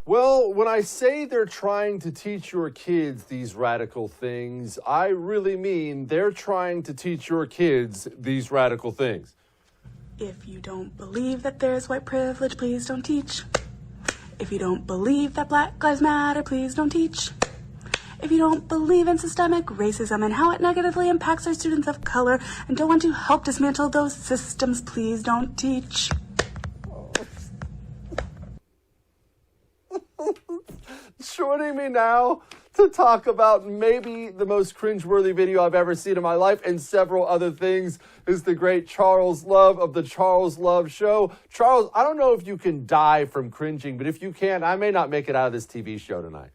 Well, when I say they're trying to teach your kids these radical things, I really mean they're trying to teach your kids these radical things. If you don't believe that there's white privilege, please don't teach. If you don't believe that Black Lives Matter, please don't teach. If you don't believe in systemic racism and how it negatively impacts our students of color and don't want to help dismantle those systems, please don't teach. Joining me now to talk about maybe the most cringeworthy video I've ever seen in my life and several other things is the great Charles Love of the Charles Love Show. Charles, I don't know if you can die from cringing, but if you can, I may not make it out of this TV show tonight.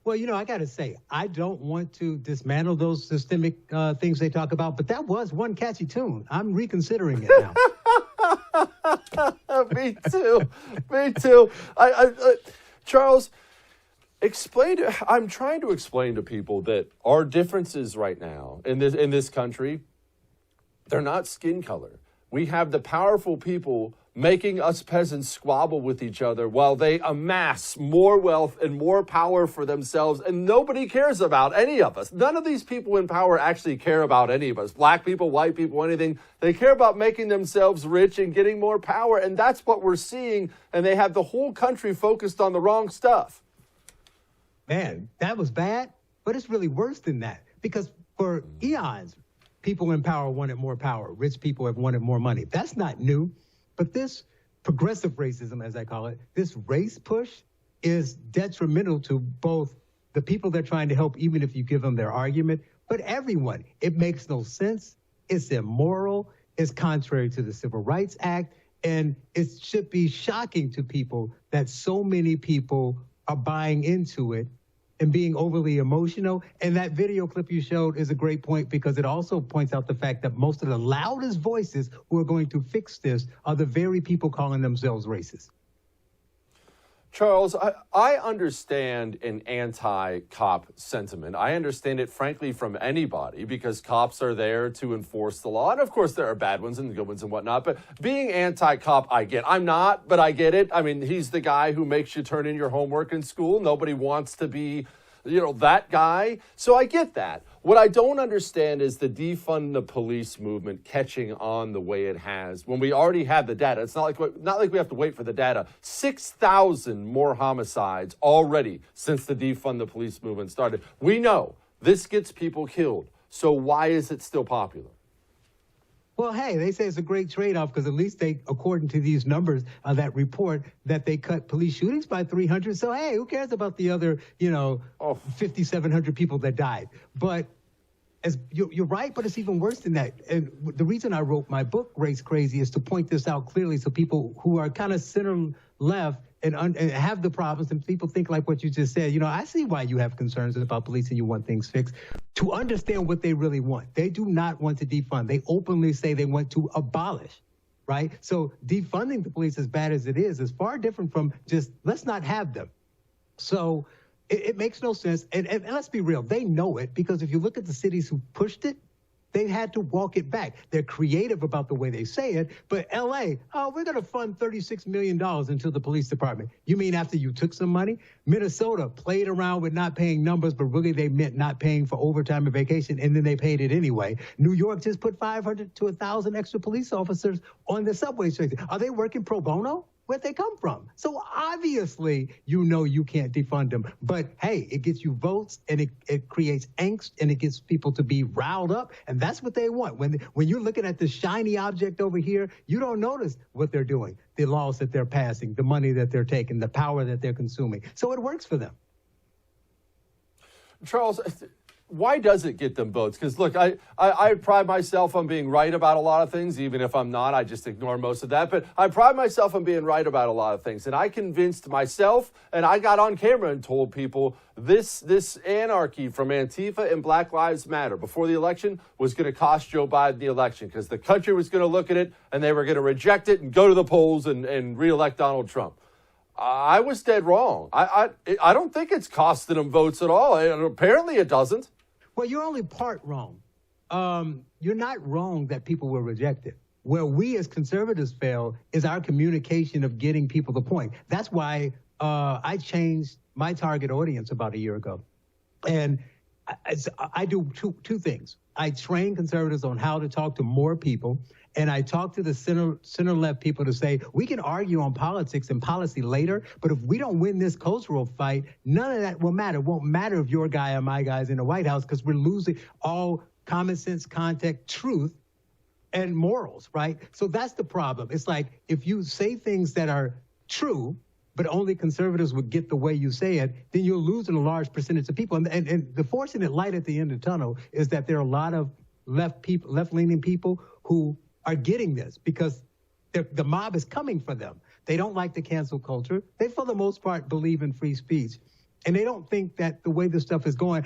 Well, you know, I got to say, I don't want to dismantle those systemic things they talk about, but that was one catchy tune. I'm reconsidering it now. Me too. Me too. Charles, I'm trying to explain to people that our differences right now in this country, they're not skin color. We have the powerful people making us peasants squabble with each other while they amass more wealth and more power for themselves, and nobody cares about any of us. None of these people in power actually care about any of us. Black people, white people, anything. They care about making themselves rich and getting more power, and that's what we're seeing, and they have the whole country focused on the wrong stuff. Man, that was bad, but it's really worse than that, because for eons, people in power wanted more power. Rich people have wanted more money. That's not new. But this progressive racism, as I call it, this race push is detrimental to both the people they're trying to help, even if you give them their argument, but everyone. It makes no sense. It's immoral. It's contrary to the Civil Rights Act. And it should be shocking to people that so many people are buying into it and being overly emotional. And that video clip you showed is a great point, because it also points out the fact that most of the loudest voices who are going to fix this are the very people calling themselves racist. Charles, I understand an anti-cop sentiment. I understand it, frankly, from anybody, because cops are there to enforce the law. And, of course, there are bad ones and good ones and whatnot. But being anti-cop, I get. I'm not, but I get it. I mean, he's the guy who makes you turn in your homework in school. Nobody wants to be, that guy. So I get that. What I don't understand is the defund the police movement catching on the way it has when we already have the data. It's not like we have to wait for the data. 6,000 more homicides already since the defund the police movement started. We know this gets people killed. So why is it still popular? Well, hey, they say it's a great trade-off, because at least they, according to these numbers, that report, that they cut police shootings by 300. So, hey, who cares about the other, 5,700 people that died? But as you're right, but it's even worse than that. And the reason I wrote my book, Race Crazy, is to point this out clearly so people who are kind of center-left and have the problems, and people think like what you just said. I see why you have concerns about police and you want things fixed. To understand what they really want. They do not want to defund. They openly say they want to abolish, right? So defunding the police, as bad as it is far different from just, let's not have them. So it makes no sense. And let's be real, they know it, because if you look at the cities who pushed it, they had to walk it back. They're creative about the way they say it, but L.A., we're going to fund $36 million into the police department. You mean after you took some money? Minnesota played around with not paying numbers, but really they meant not paying for overtime and vacation, and then they paid it anyway. New York just put 500 to 1,000 extra police officers on the subway station. Are they working pro bono? Where'd they come from? So obviously, you can't defund them. But hey, it gets you votes, and it creates angst, and it gets people to be riled up. And that's what they want. When you're looking at the shiny object over here, you don't notice what they're doing, the laws that they're passing, the money that they're taking, the power that they're consuming. So it works for them. Charles, why does it get them votes? Because, look, I pride myself on being right about a lot of things. Even if I'm not, I just ignore most of that. But I pride myself on being right about a lot of things. And I convinced myself, and I got on camera and told people this anarchy from Antifa and Black Lives Matter before the election was going to cost Joe Biden the election, because the country was going to look at it and they were going to reject it and go to the polls and reelect Donald Trump. I was dead wrong. I don't think it's costing them votes at all. And apparently it doesn't. Well, you're only part wrong. You're not wrong that people were rejected. Where we as conservatives fail is our communication of getting people the point. That's why I changed my target audience about a year ago. And I do two things. I train conservatives on how to talk to more people, and I talk to the center-left people to say, we can argue on politics and policy later, but if we don't win this cultural fight, none of that will matter. It won't matter if your guy or my guy's in the White House, because we're losing all common sense, context, truth, and morals, right? So that's the problem. It's like, if you say things that are true, but only conservatives would get the way you say it, then you're losing a large percentage of people. And the fortunate light at the end of the tunnel is that there are a lot of left-leaning people who are getting this, because the mob is coming for them. They don't like the cancel culture. They, for the most part, believe in free speech. And they don't think that the way this stuff is going,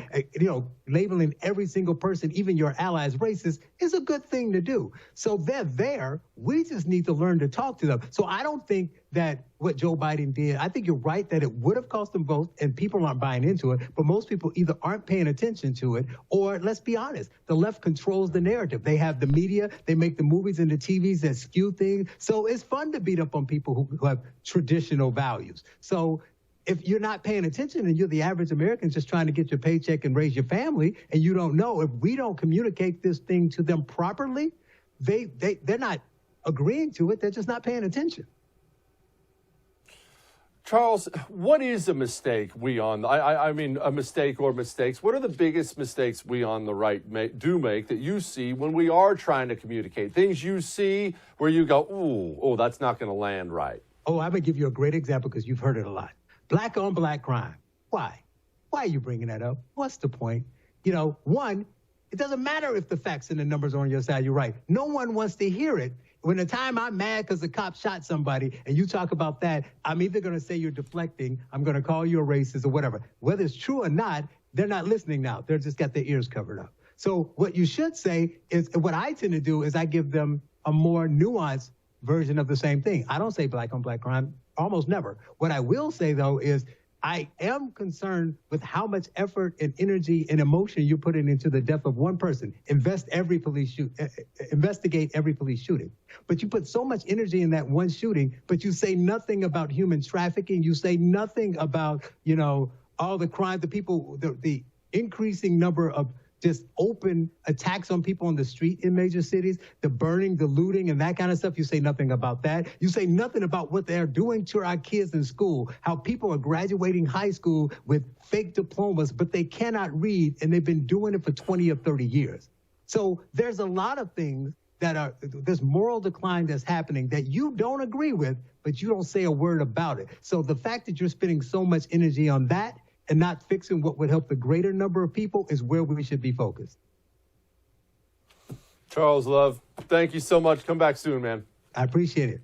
labeling every single person, even your allies, racist, is a good thing to do. So they're there. We just need to learn to talk to them. So I don't think that what Joe Biden did, I think you're right that it would have cost them votes, and people aren't buying into it. But most people either aren't paying attention to it, or, let's be honest, the left controls the narrative. They have the media. They make the movies and the TVs that skew things. So it's fun to beat up on people who have traditional values. So if you're not paying attention and you're the average American just trying to get your paycheck and raise your family, and you don't know, if we don't communicate this thing to them properly, they're not agreeing to it. They're just not paying attention. Charles, what is a mistake I mean, a mistake or mistakes? What are the biggest mistakes we on the right do make that you see when we are trying to communicate? Things you see where you go, ooh, that's not going to land right. Oh, I'm going to give you a great example because you've heard it a lot. Black on black crime. Why? Why are you bringing that up? What's the point? One, it doesn't matter if the facts and the numbers are on your side. You're right. No one wants to hear it. When the time I'm mad because the cop shot somebody and you talk about that, I'm either going to say you're deflecting, I'm going to call you a racist or whatever. Whether it's true or not, they're not listening now. They're just got their ears covered up. So what you should say is, what I tend to do is I give them a more nuanced version of the same thing. I don't say black on black crime, almost never. What I will say, though, is I am concerned with how much effort and energy and emotion you're putting into the death of one person. Investigate every police shooting. But you put so much energy in that one shooting, but you say nothing about human trafficking. You say nothing about, all the crime, the increasing number of just open attacks on people on the street in major cities, the burning, the looting, and that kind of stuff. You say nothing about that. You say nothing about what they're doing to our kids in school, how people are graduating high school with fake diplomas, but they cannot read, and they've been doing it for 20 or 30 years. So there's a lot of things this moral decline that's happening that you don't agree with, but you don't say a word about it. So the fact that you're spending so much energy on that and not fixing what would help the greater number of people is where we should be focused. Charles Love, thank you so much. Come back soon, man. I appreciate it.